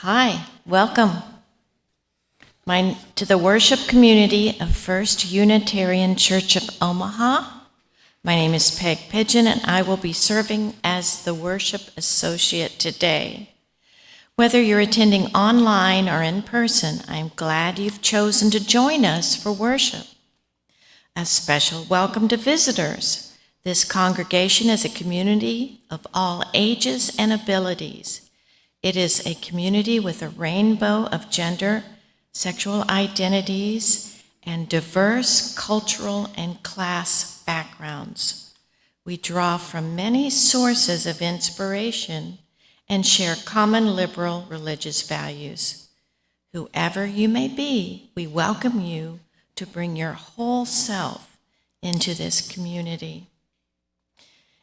Hi, welcome to the worship community of First Unitarian Church of Omaha. My name is Peg Pigeon, and I will be serving as the worship associate today. Whether you're attending online or in person, I'm glad you've chosen to join us for worship. A special welcome to visitors. This congregation is a community of all ages and abilities. It is a community with a rainbow of gender, sexual identities, and diverse cultural and class backgrounds. We draw from many sources of inspiration and share common liberal religious values. Whoever you may be, we welcome you to bring your whole self into this community.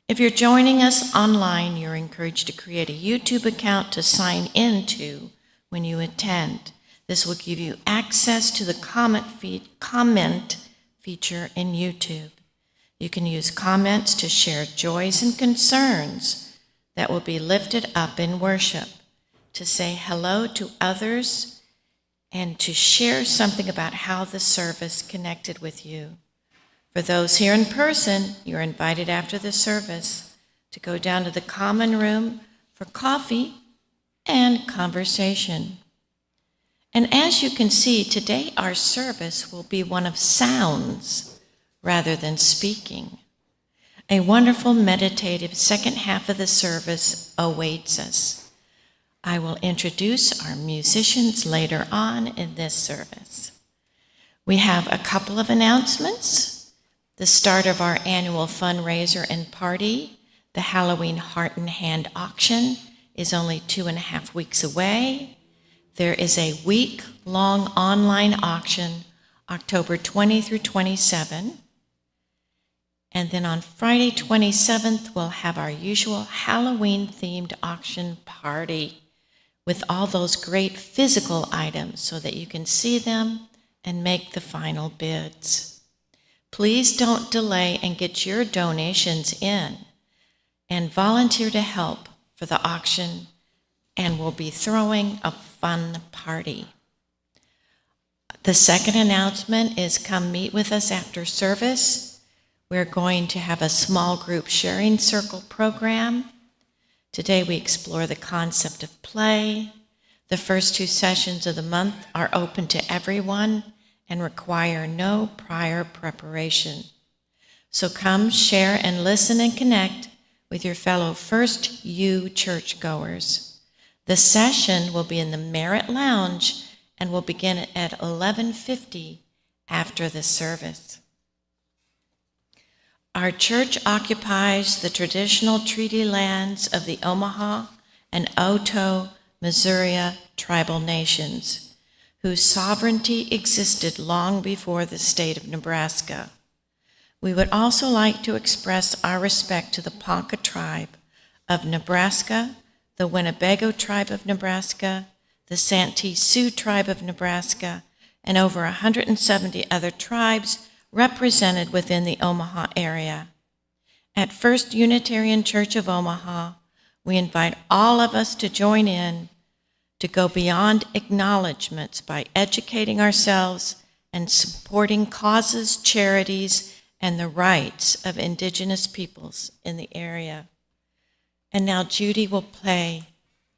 If you're joining us online, you're encouraged to create a YouTube account to sign into when you attend. This will give you access to the comment feature in YouTube. You can use comments to share joys and concerns that will be lifted up in worship, to say hello to others, and to share something about how the service connected with you. For those here in person, you're invited after the service to go down to the common room for coffee and conversation. And as you can see, today our service will be one of sounds rather than speaking. A wonderful meditative second half of the service awaits us. I will introduce our musicians later on in this service. We have a couple of announcements. The start of our annual fundraiser and party, the Halloween Heart and Hand auction, is only 2.5 weeks away. There is a week-long online auction, October 20 through 27. And then on Friday 27th, we'll have our usual Halloween-themed auction party with all those great physical items so that you can see them and make the final bids. Please don't delay and get your donations in and volunteer to help for the auction, and we'll be throwing a fun party. The second announcement is come meet with us after service. We're going to have a small group sharing circle program. Today we explore the concept of play. The first 2 sessions of the month are open to everyone and require no prior preparation. So come share and listen and connect with your fellow First U churchgoers. The session will be in the Merit Lounge and will begin at 11:50 after the service. Our church occupies the traditional treaty lands of the Omaha and Otoe, Missouri tribal nations, whose sovereignty existed long before the state of Nebraska. We would also like to express our respect to the Ponca tribe of Nebraska, the Winnebago tribe of Nebraska, the Santee Sioux tribe of Nebraska, and over 170 other tribes represented within the Omaha area. At First Unitarian Church of Omaha, we invite all of us to join in to go beyond acknowledgments by educating ourselves and supporting causes, charities, and the rights of Indigenous peoples in the area. And now Judy will play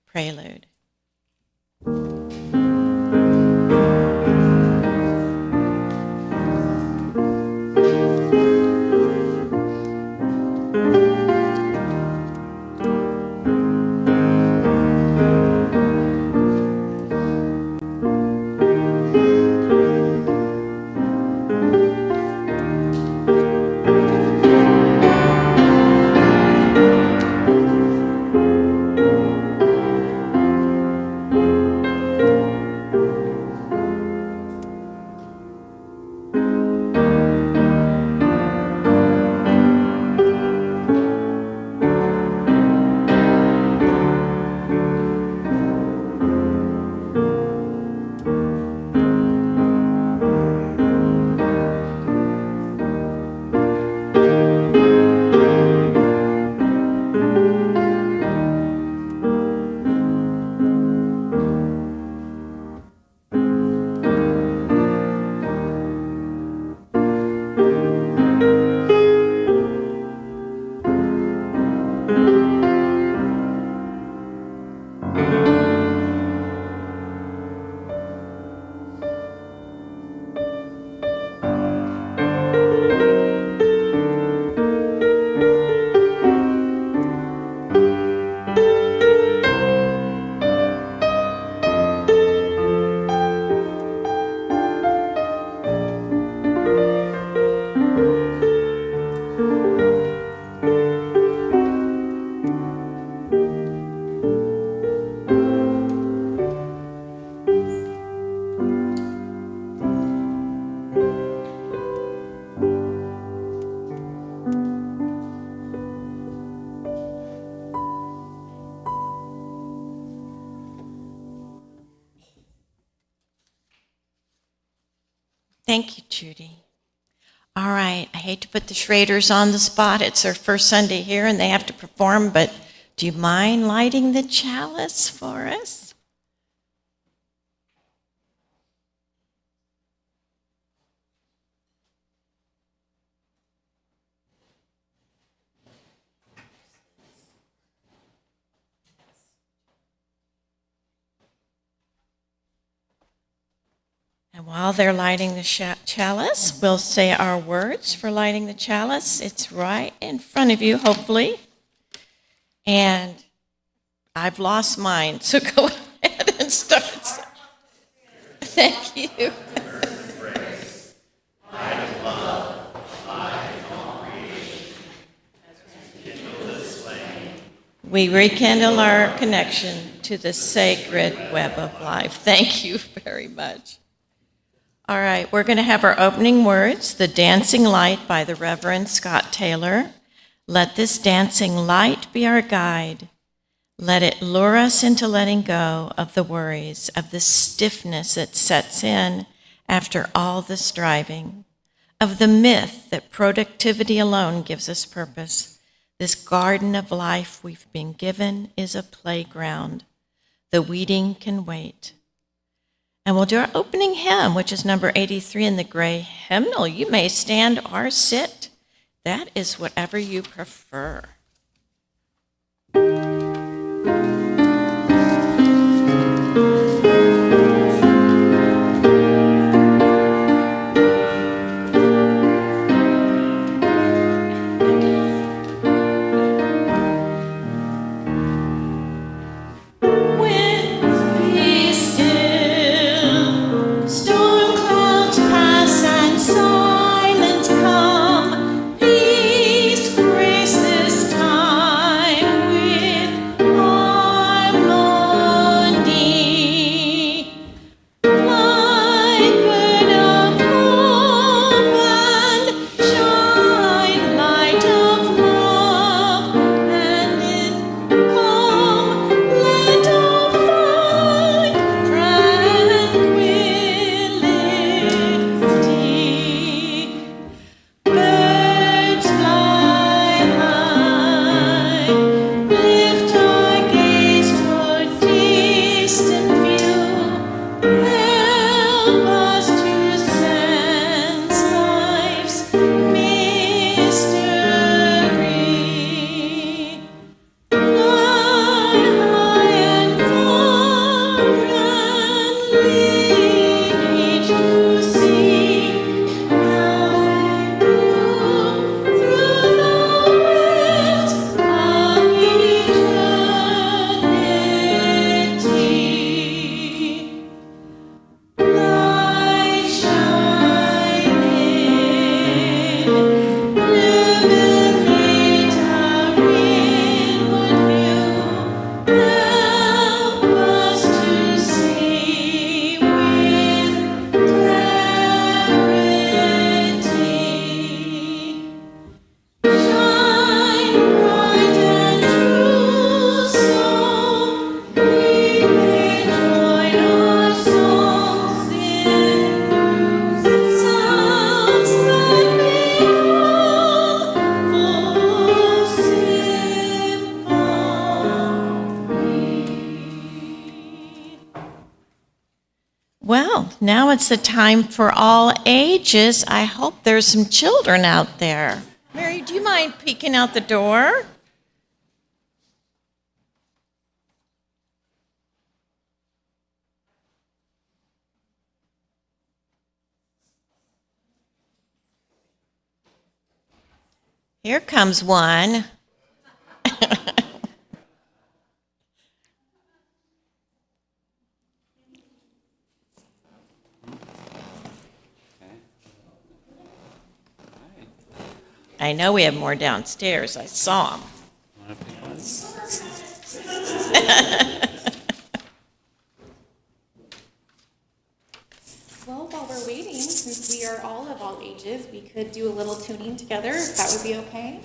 Prelude. Thank you, Judy. All right, I hate to put the Shraders on the spot. It's their first Sunday here and they have to perform, but do you mind lighting the chalice for us? And while they're lighting the chalice, we'll say our words for lighting the chalice. It's right in front of you, hopefully. And I've lost mine, so go ahead and start. Thank you. We rekindle our connection to the sacred web of life. Thank you very much. All right, we're going to have our opening words, The Dancing Light by the Reverend Scott Taylor. Let this dancing light be our guide. Let it lure us into letting go of the worries, of the stiffness that sets in after all the striving, of the myth that productivity alone gives us purpose. This garden of life we've been given is a playground. The weeding can wait. And we'll do our opening hymn, which is number 83 in the gray hymnal. You may stand or sit. That is whatever you prefer. Well, now it's the time for all ages. I hope there's some children out there. Mary, do you mind peeking out the door? Here comes one. I know we have more downstairs. I saw them. Well, while we're waiting, since we are all of all ages, we could do a little tuning together, if that would be okay.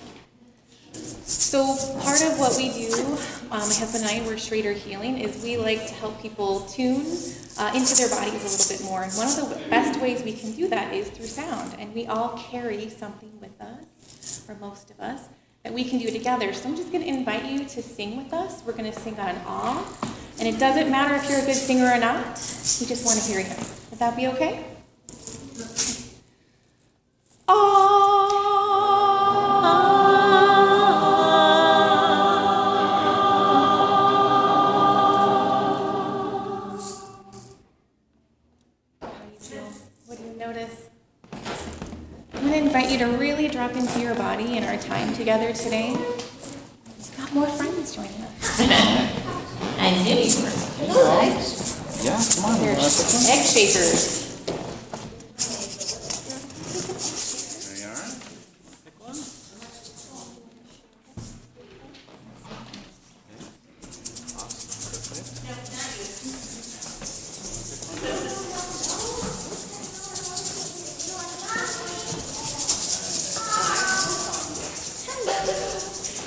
So part of what we do, my husband and I, we're Shrader Healing, is we like to help people tune into their bodies a little bit more. And one of the best ways we can do that is through sound. And we all carry something with us, or most of us, that we can do together. So I'm just going to invite you to sing with us. We're going to sing on awe. And it doesn't matter if you're a good singer or not. We just want to hear you. Would that be okay? You to really drop into your body in our time together today. We've got more friends joining us. I knew you were. Hello. Yeah, come on. They're egg shakers. There you are. Pick one.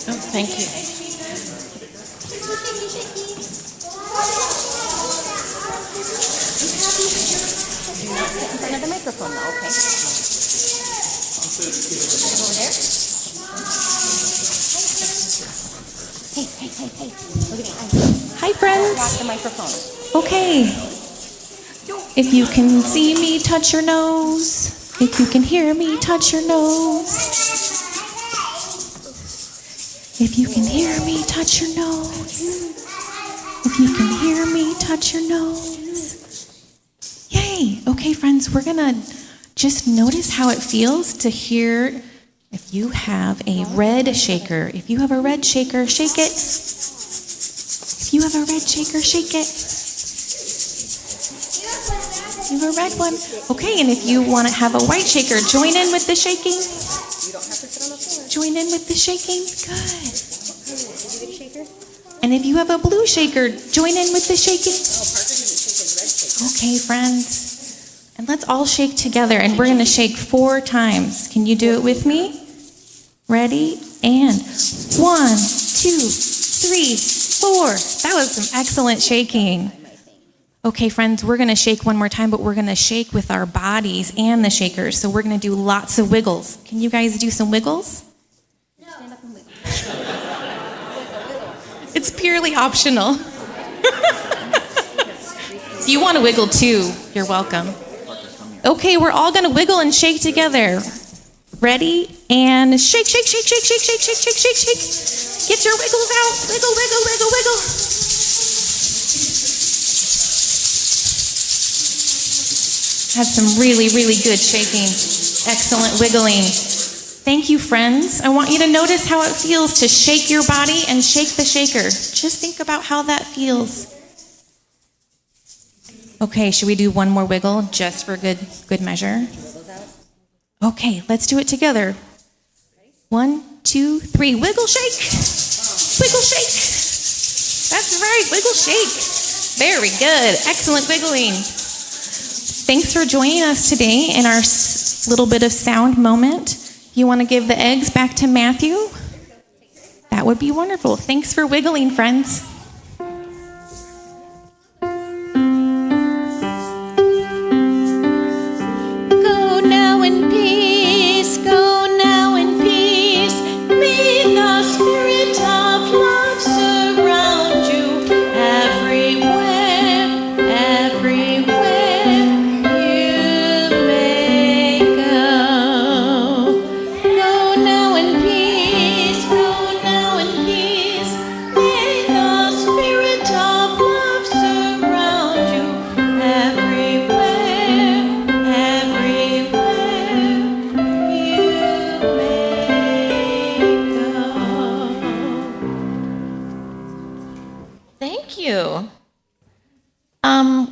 Oh, thank you. In front of the microphone, though, okay? Over there? Hey. Look at me. Hi, friends. Watch the microphone. Okay. If you can see me, touch your nose. If you can hear me, touch your nose. If you can hear me, touch your nose. If you can hear me, touch your nose. Yay! Okay, friends, we're gonna just notice how it feels to hear if you have a red shaker. If you have a red shaker, shake it. If you have a red shaker, shake it. You have a red one. Okay, and if you want to have a white shaker, join in with the shaking. You don't have to sit on the floor. Join in with the shaking. Good. Did you get a shaker? And if you have a blue shaker, join in with the shaking. Oh, Parker didn't shake his red shaker. Okay, friends. And let's all shake together, and we're going to shake 4 times. Can you do it with me? Ready? And 1, 2, 3, 4. That was some excellent shaking. Okay, friends, we're going to shake one more time, but we're going to shake with our bodies and the shakers. So we're going to do lots of wiggles. Can you guys do some wiggles? No. Stand up and wiggle. It's purely optional. If you want to wiggle too, you're welcome. Okay, we're all going to wiggle and shake together. Ready? And shake, shake, shake, shake, shake, shake, shake, shake, shake, shake. Get your wiggles out. Wiggle, wiggle, wiggle, wiggle. Had some really, really good shaking. Excellent wiggling. Thank you, friends. I want you to notice how it feels to shake your body and shake the shaker. Just think about how that feels. Okay, should we do one more wiggle just for good measure? Okay, let's do it together. 1, 2, 3. Wiggle, shake. Wiggle, shake. That's right, wiggle, shake. Very good. Excellent wiggling. Thanks for joining us today in our little bit of sound moment. You want to give the eggs back to Matthew? That would be wonderful. Thanks for wiggling, friends. Go now in peace, go now in peace. May the spirit of love surround you everywhere, everywhere you may go. Go now in peace, go now in peace. May the spirit of love surround you everywhere, everywhere you may go. Thank you.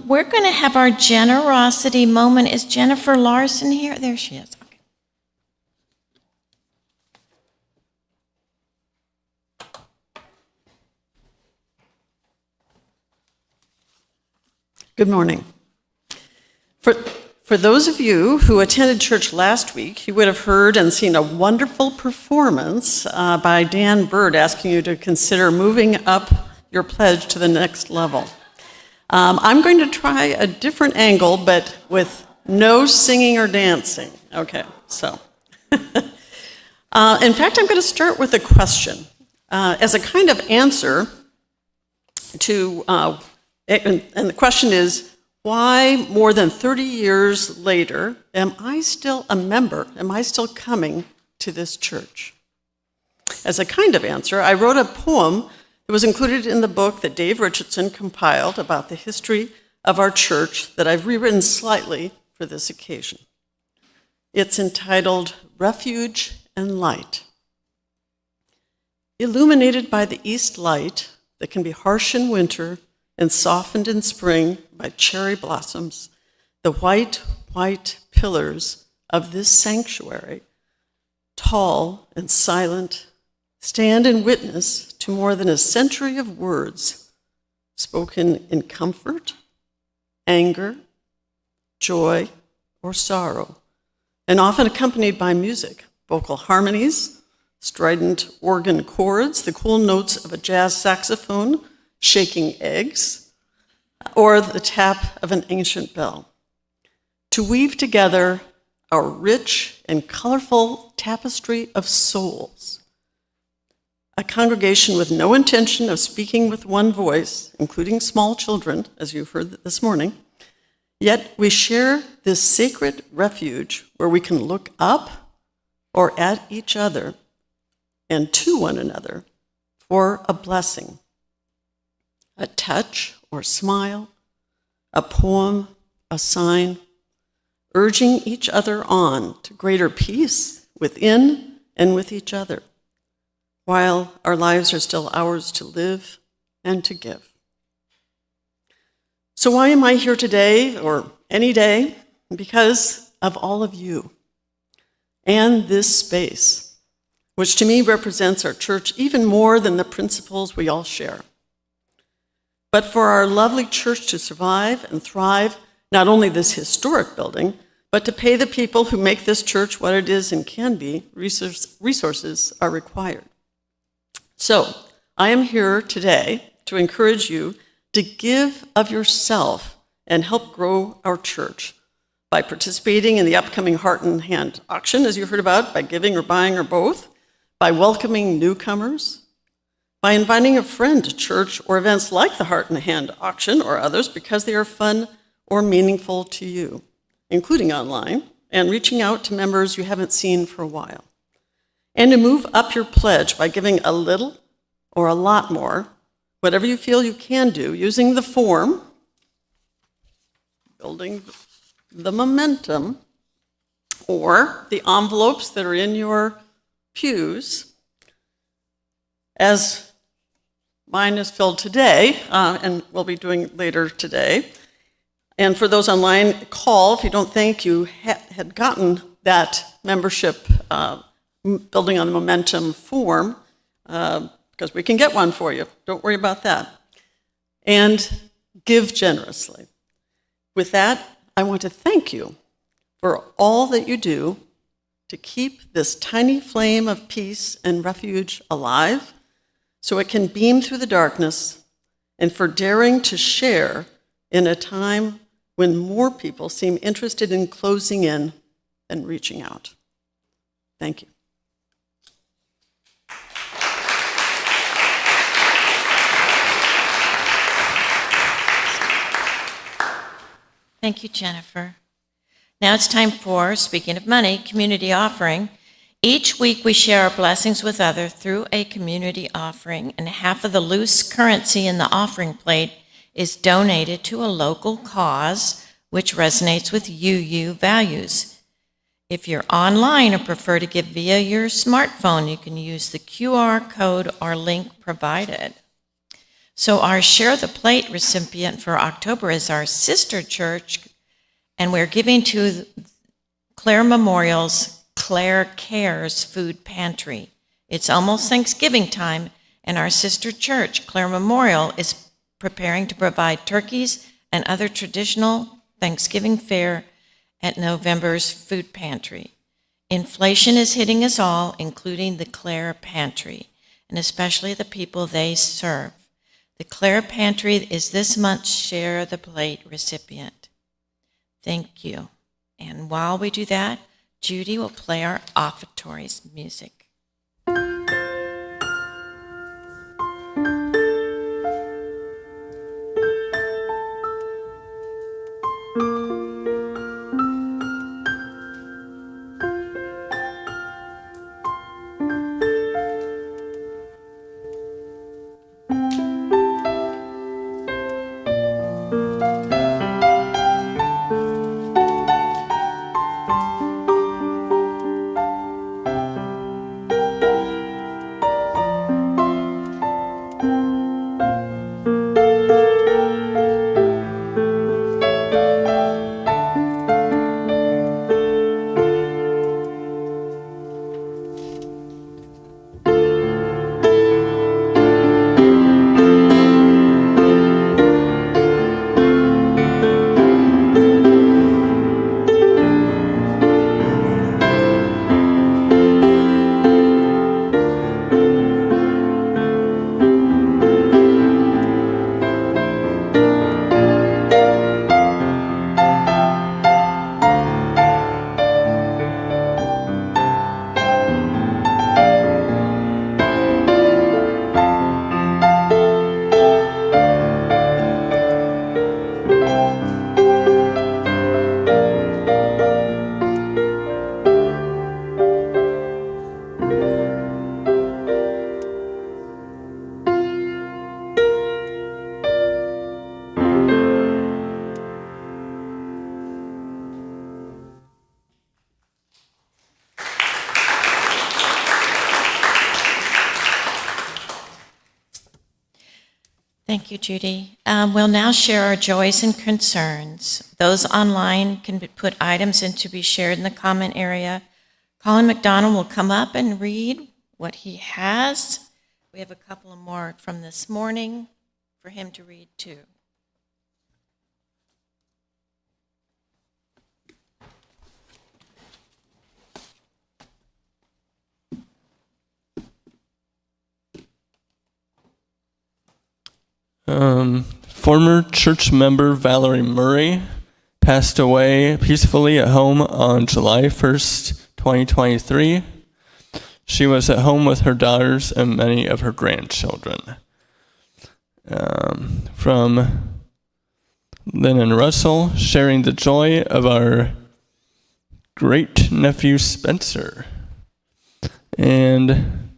We're going to have our generosity moment. Is Jennifer Larson here? There she is. Okay. Good morning. For For those of you who attended church last week, you would have heard and seen a wonderful performance by Dan Bird asking you to consider moving up your pledge to the next level. I'm going to try a different angle, but with no singing or dancing. Okay, so. In fact, I'm going to start with a question. As a kind of answer to, and the question is, why more than 30 years later am I still a member? Am I still coming to this church? As a kind of answer, I wrote a poem that was included in the book that Dave Richardson compiled about the history of our church that I've rewritten slightly for this occasion. It's entitled Refuge and Light. Illuminated by the east light that can be harsh in winter and softened in spring by cherry blossoms, the white, white pillars of this sanctuary, tall and silent, stand in witness to more than a century of words spoken in comfort, anger, joy, or sorrow, and often accompanied by music, vocal harmonies, strident organ chords, the cool notes of a jazz saxophone, shaking eggs, or the tap of an ancient bell, to weave together our rich and colorful tapestry of souls. A congregation with no intention of speaking with one voice, including small children, as you heard this morning, yet we share this sacred refuge where we can look up or at each other and to one another for a blessing. A touch or smile, a poem, a sign, urging each other on to greater peace within and with each other, while our lives are still ours to live and to give. So why am I here today, or any day? Because of all of you and this space, which to me represents our church even more than the principles we all share. But for our lovely church to survive and thrive, not only this historic building, but to pay the people who make this church what it is and can be, resources are required. So I am here today to encourage you to give of yourself and help grow our church by participating in the upcoming Heart and Hand auction, as you heard about, by giving or buying or both, by welcoming newcomers, by inviting a friend to church or events like the Heart and Hand auction or others because they are fun or meaningful to you, including online, and reaching out to members you haven't seen for a while. And to move up your pledge by giving a little or a lot more, whatever you feel you can do, using the form, building the momentum, or the envelopes that are in your pews, as mine is filled today, and we'll be doing later today. And for those online, call if you don't think you had gotten that membership building on the momentum form, because we can get one for you. Don't worry about that. And give generously. With that, I want to thank you for all that you do to keep this tiny flame of peace and refuge alive, so it can beam through the darkness, and for daring to share in a time when more people seem interested in closing in and reaching out. Thank you. Thank you, Jennifer. Now it's time for, speaking of money, community offering. Each week we share our blessings with others through a community offering, and half of the loose currency in the offering plate is donated to a local cause which resonates with UU values. If you're online or prefer to give via your smartphone, you can use the QR code or link provided. So our Share the Plate recipient for October is our sister church, and we're giving to Claire Memorial's Claire Cares Food Pantry. It's almost Thanksgiving time, and our sister church, Claire Memorial, is preparing to provide turkeys and other traditional Thanksgiving fare at November's food pantry. Inflation is hitting us all, including the Clare Pantry, and especially the people they serve. The Clare Pantry is this month's Share the Plate recipient. Thank you. And while we do that, Judy will play our offertories music. Thank you, Judy. We'll now share our joys and concerns. Those online can put items in to be shared in the comment area. Colin McDonald will come up and read what he has. We have a couple of more from this morning for him to read too. Former church member Valerie Murray passed away peacefully at home on July 1st, 2023. She was at home with her daughters and many of her grandchildren. From Lynn and Russell, sharing the joy of our great nephew Spencer. And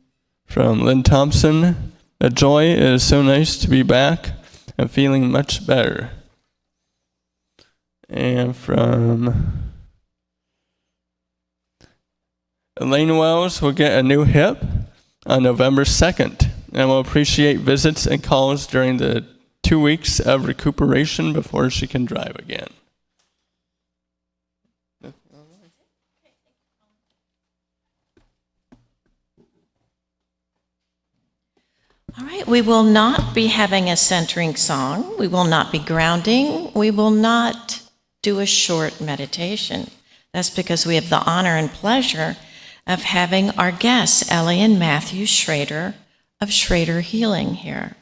from Lynn Thompson, a joy. It is so nice to be back and feeling much better. And from Elaine Wells will get a new hip on November 2nd and will appreciate visits and calls during the 2 weeks of recuperation before she can drive again. All right, we will not be having a centering song. We will not be grounding. We will not do a short meditation. That's because we have the honor and pleasure of having our guests, Ellie and Matthew Shrader of Shrader Healing here.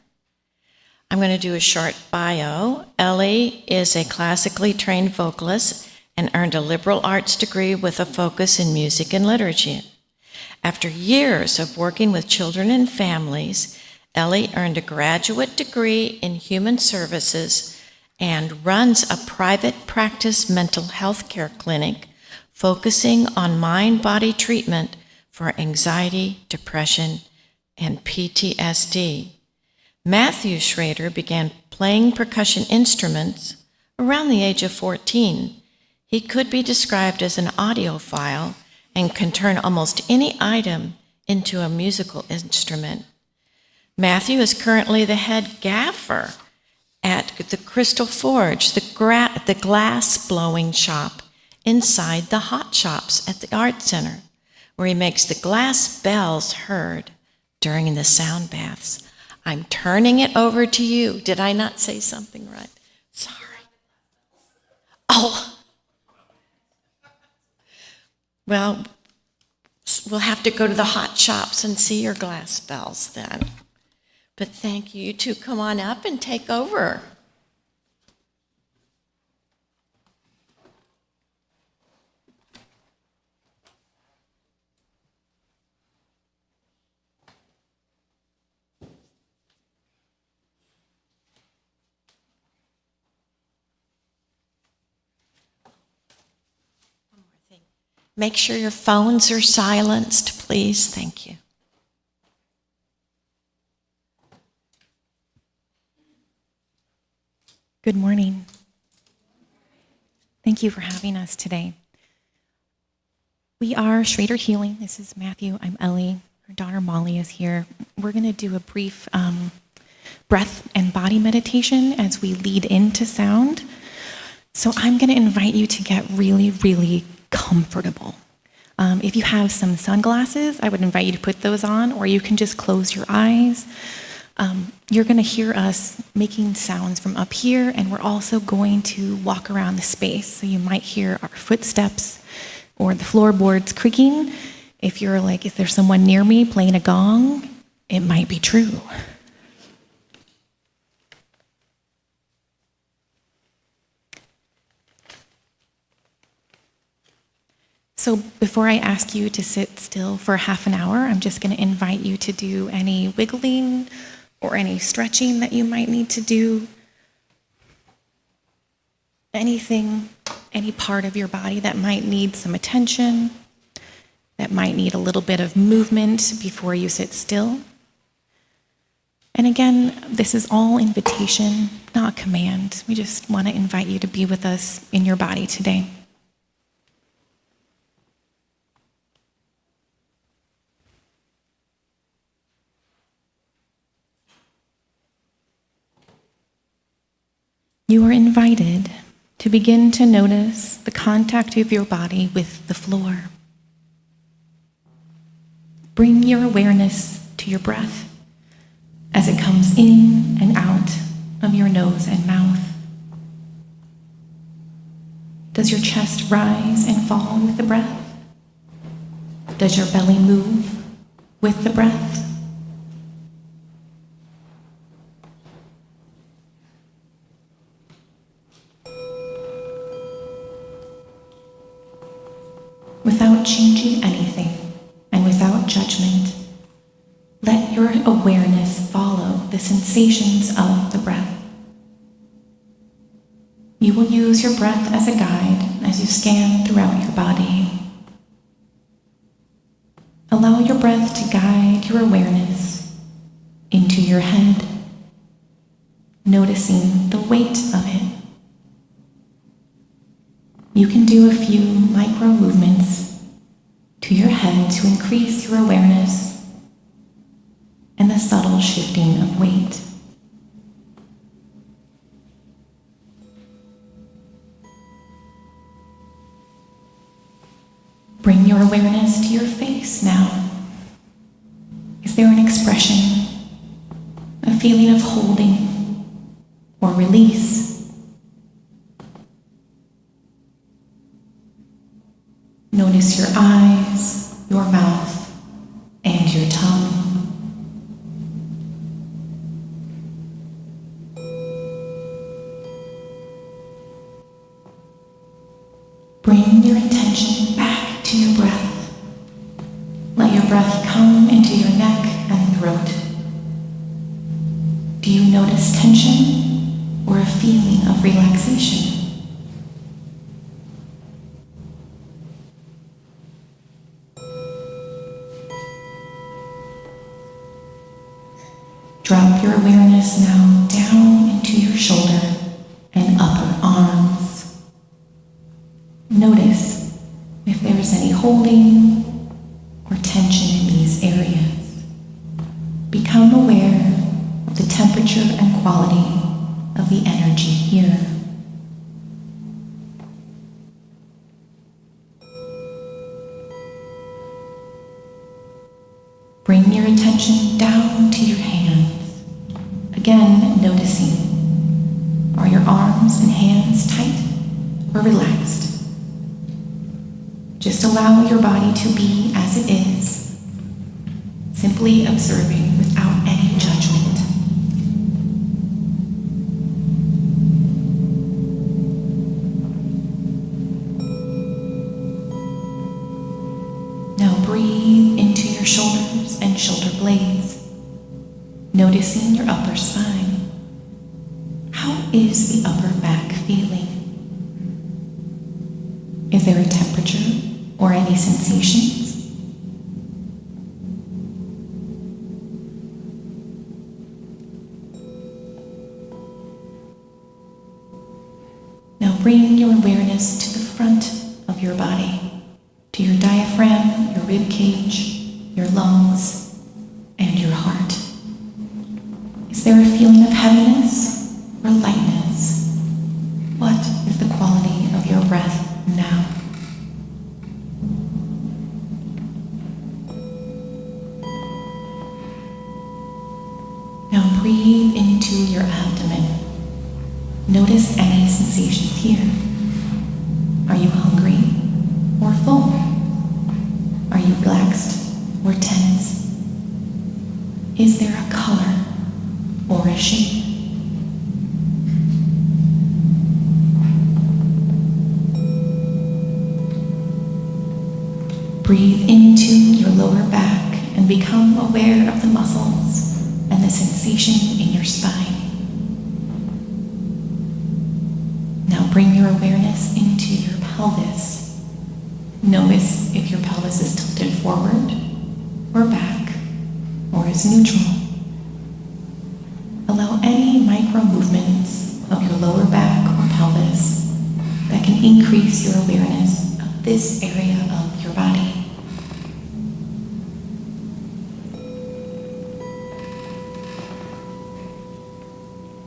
I'm going to do a short bio. Ellie is a classically trained vocalist and earned a liberal arts degree with a focus in music and liturgy. After years of working with children and families, Ellie earned a graduate degree in human services and runs a private practice mental health care clinic focusing on mind-body treatment for anxiety, depression, and PTSD. Matthew Shrader began playing percussion instruments around the age of 14. He could be described as an audiophile and can turn almost any item into a musical instrument. Matthew is currently the head gaffer at the Crystal Forge, the glass blowing shop inside the hot shops at the Art Center, where he makes the glass bells heard during the sound baths. I'm turning it over to you. Did I not say something right? Sorry. Oh, Well, we'll have to go to the hot shops and see your glass bells then. But thank you. You two come on up and take over. Make sure your phones are silenced, please. Thank you. Good morning. Thank you for having us today. We are Shrader Healing. This is Matthew. I'm Ellie. Our daughter Molly is here. We're going to do a brief breath and body meditation as we lead into sound. So I'm going to invite you to get really, really comfortable. If you have some sunglasses, I would invite you to put those on, or you can just close your eyes. You're going to hear us making sounds from up here, and we're also going to walk around the space. So you might hear our footsteps or the floorboards creaking. If you're like, is there someone near me playing a gong? It might be true. So before I ask you to sit still for half an hour, I'm just going to invite you to do any wiggling or any stretching that you might need to do. Anything, any part of your body that might need some attention, that might need a little bit of movement before you sit still. And again, this is all invitation, not command. We just want to invite you to be with us in your body today. You are invited to begin to notice the contact of your body with the floor. Bring your awareness to your breath as it comes in and out of your nose and mouth. Does your chest rise and fall with the breath? Does your belly move with the breath? Without changing anything and without judgment, let your awareness follow the sensations of the breath. You will use your breath as a guide as you scan throughout your body. Allow your breath to guide your awareness into your head, noticing the weight of it. You can do a few micro movements to your head to increase your awareness and the subtle shifting of weight. Bring your awareness to your face now. Is there an expression, a feeling of holding or release? Notice your eyes, your mouth, and your tongue. Bring your attention back to your breath. Let your breath come into your neck and throat. Do you notice tension or a feeling of relaxation? Drop your awareness now down into your shoulder and upper arms. Notice if there is any holding or tension in these areas. Become aware of the temperature and quality of the energy here. Bring your attention down to your hands. Again, noticing, are your arms and hands tight or relaxed? Just allow your body to be as it is, simply observing without any judgment. Now breathe into your shoulders and shoulder blades, noticing your upper spine. How is the upper back feeling? Is there a temperature or any sensations? Now bring your awareness to the front of your body, to your diaphragm, your rib cage, your lungs, and your heart. Is there a feeling of heaviness or lightness? What is the quality of your breath now? Now breathe into your abdomen. Notice any sensations here. Are you hungry or full? Are you relaxed or tense? Is there a color or a shape? Breathe into your lower back and become aware of the muscles and the sensation in your spine. Now bring your awareness into your pelvis. Notice if your pelvis is tilted forward or back or is neutral. Allow any micro movements of your lower back or pelvis that can increase your awareness of this area of your body.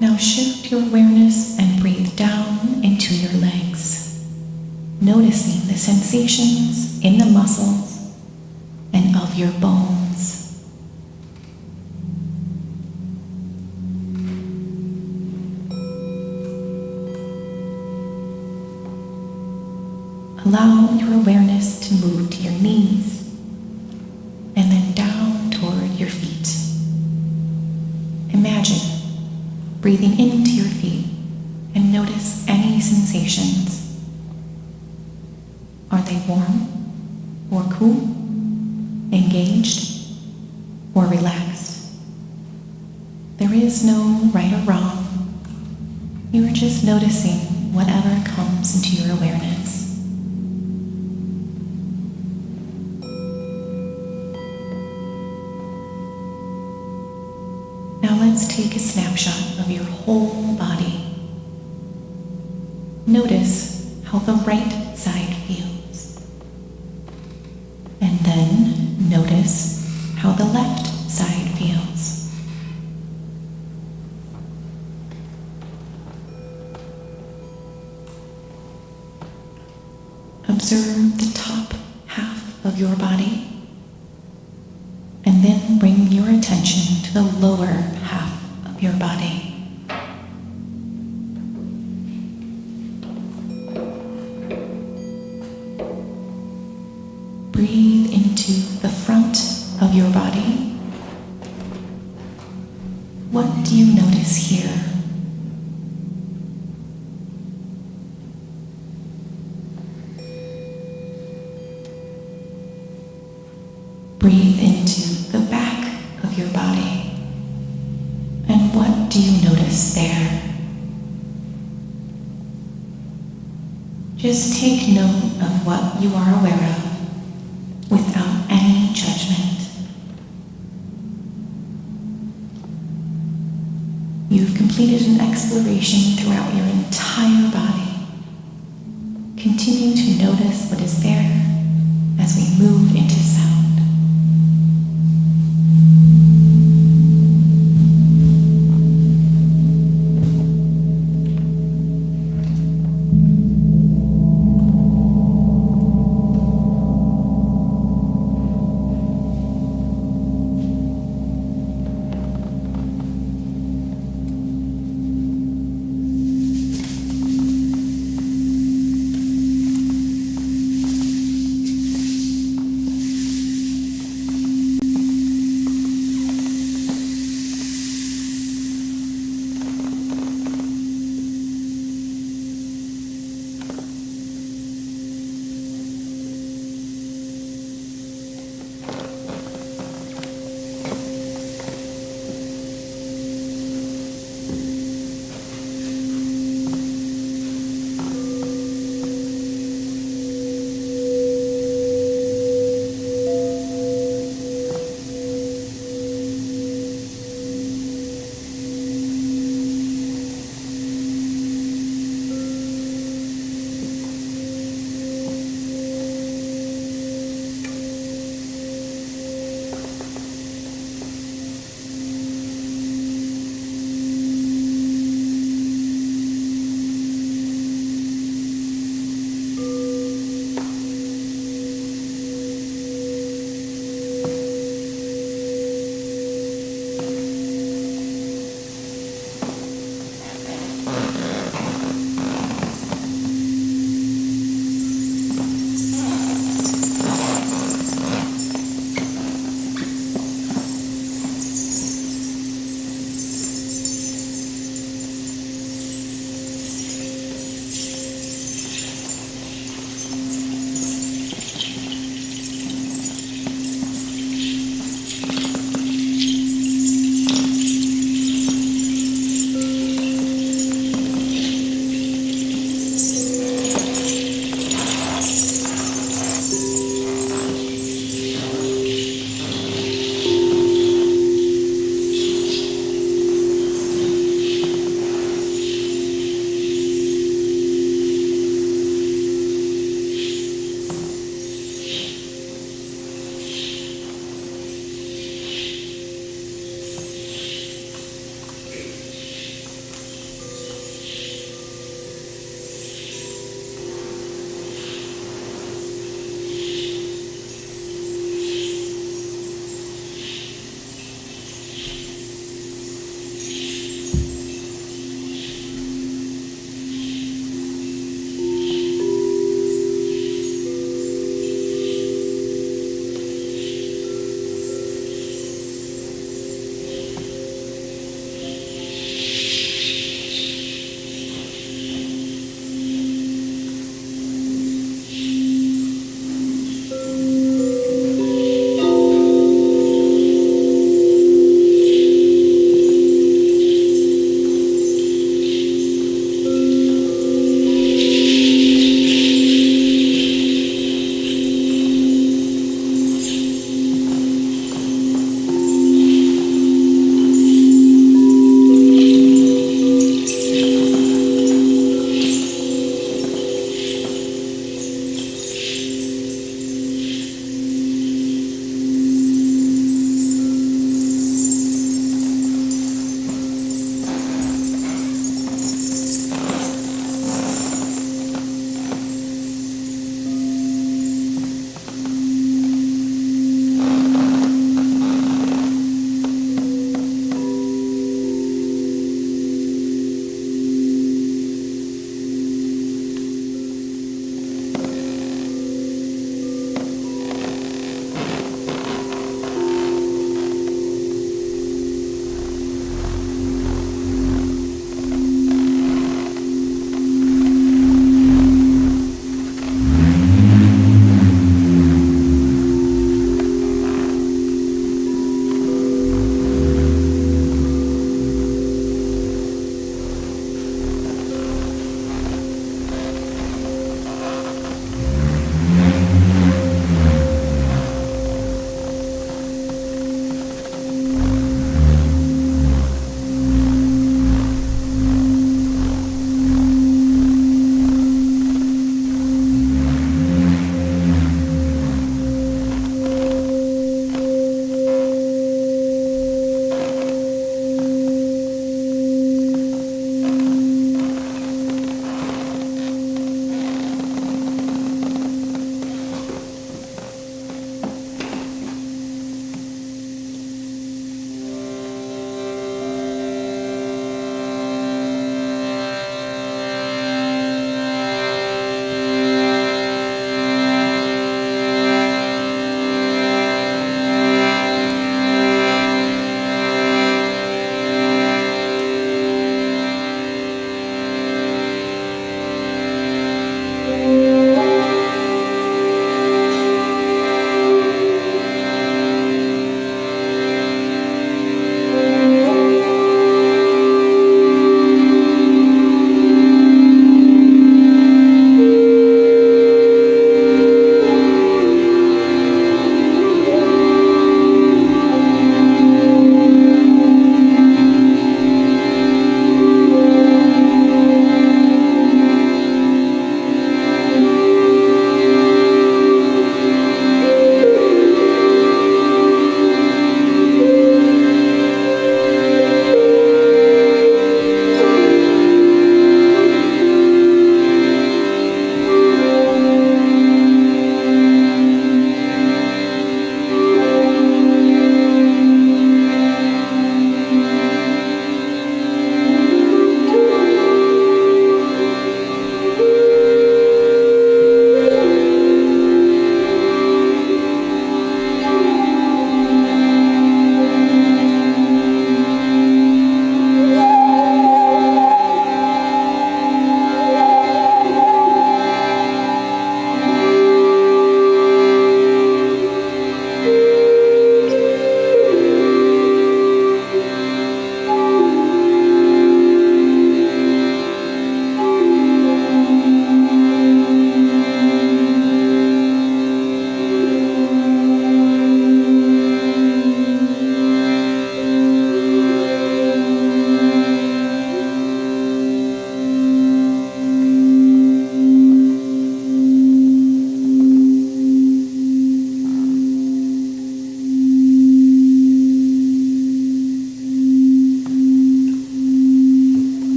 Now shift your awareness and breathe down into your legs, noticing the sensations in the muscles and of your bones. Allow your awareness to move to your knees and then down toward your feet. Imagine breathing into your feet and notice any sensations. Are they warm or cool, engaged or relaxed? There is no right or wrong. You are just noticing whatever comes into your awareness. Now let's take a snapshot of your whole body. Notice how the right side feels. And then notice how the left side feels. Observe the top half of your body. And then bring your attention to the lower half of your body. Breathe into the front of your body. What do you notice here? Breathe into the back of your body. And what do you notice there? Just take note of what you are aware of without any judgment. You've completed an exploration throughout your entire body. Continue to notice what is there as we move into sound.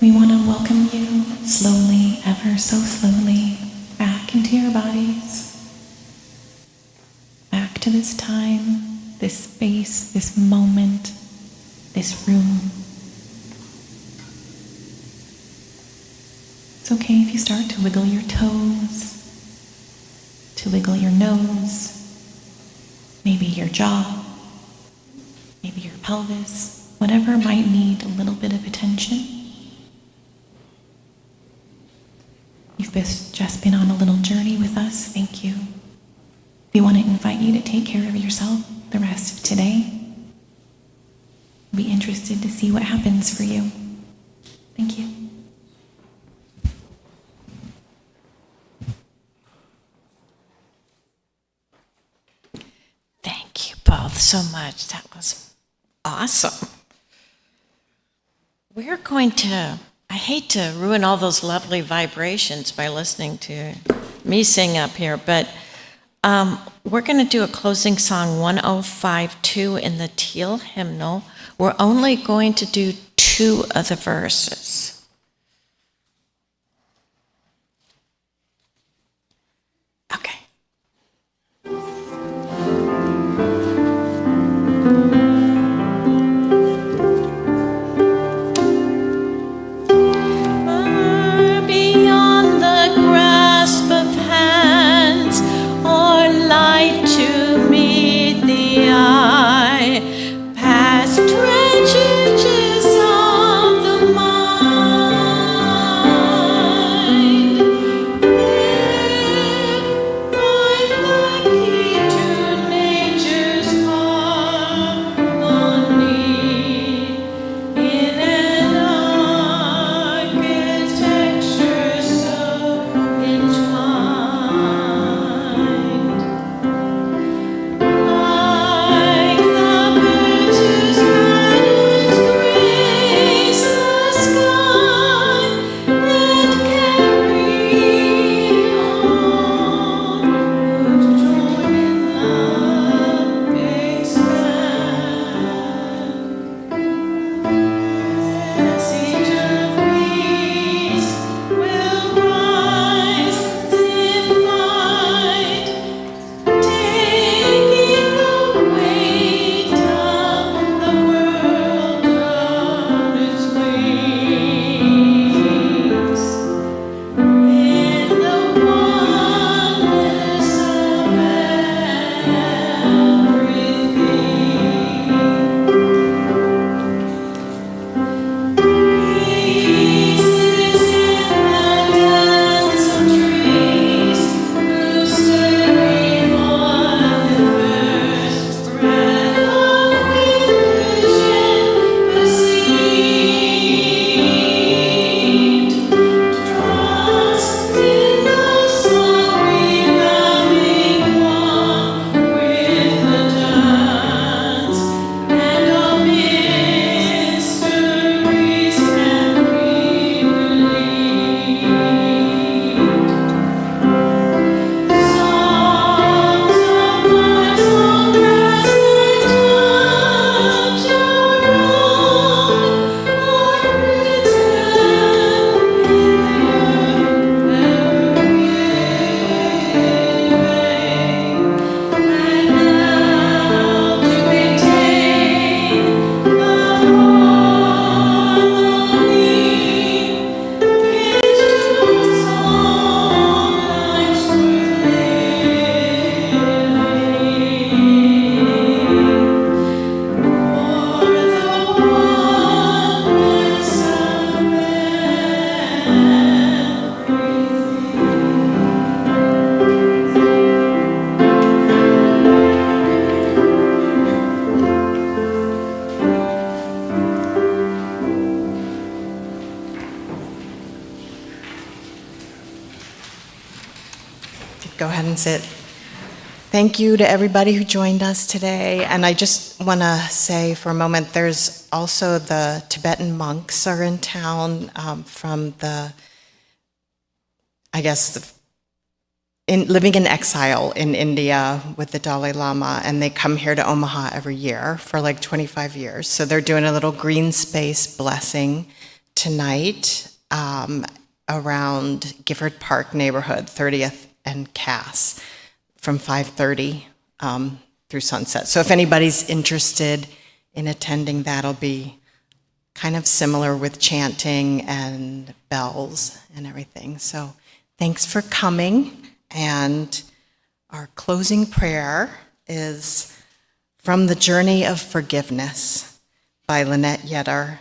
We want to welcome you slowly, ever so slowly, back into your bodies, back to this time, this space, this moment, this room. It's okay if you start to wiggle your toes, to wiggle your nose, maybe your jaw, maybe your pelvis, whatever might need a little bit of attention. You've just been on a little journey with us. Thank you. We want to invite you to take care of yourself the rest of today. We'll be interested to see what happens for you. Thank you. Thank you both so much. That was awesome. We're going to, I hate to ruin all those lovely vibrations by listening to me sing up here, but we're going to do a closing song 1052 in the Teal hymnal. We're only going to do 2 of the verses. Okay. Beyond the grasp of hands, or light to meet the eye, past trenches of the mind. There find the key to nature's harmony in an architecture so entwined. Like the birds whose patterns grace the sky that carry on, whose joy in love expand. Message of peace will rise in flight, taking the weight of the world on its wings. In the oneness of everything. Peace is in the dance of trees, whose stirring forth the first breath of vision perceived. Trust in the song becoming one with the dance, and all mysteries can be believed. Songs of life's long rested touch our own, are written in the earth and now to maintain the harmony is to song life's worth living. For the oneness of Go ahead and sit. Thank you to everybody who joined us today. And I just want to say for a moment, there's also the Tibetan monks are in town from the, I guess, living in exile in India with the Dalai Lama, and they come here to Omaha every year for like 25 years. So they're doing a little green space blessing tonight around Gifford Park neighborhood, 30th and Cass, from 5:30 through sunset. So if anybody's interested in attending, that'll be kind of similar with chanting and bells and everything. So thanks for coming. And our closing prayer is from The Journey of Forgiveness by Lynette Yetter.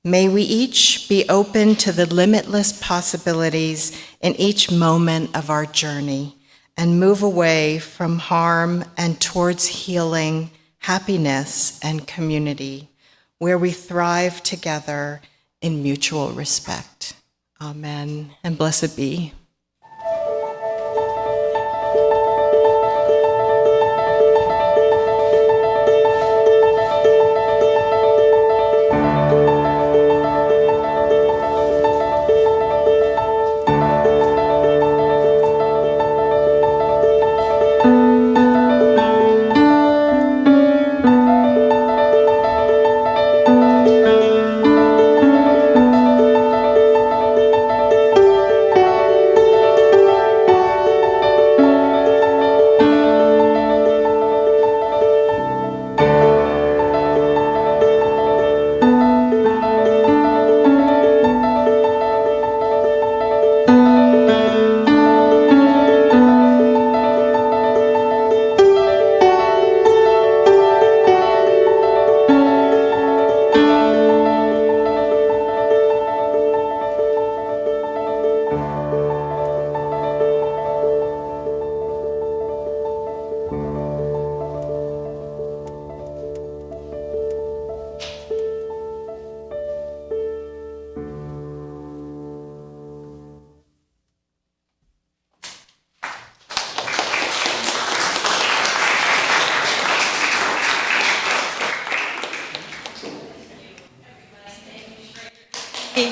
May we each be open to the limitless possibilities in each moment of our journey and move away from harm and towards healing, happiness, and community, where we thrive together in mutual respect. Amen, and blessed be.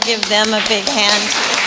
Give them a big hand.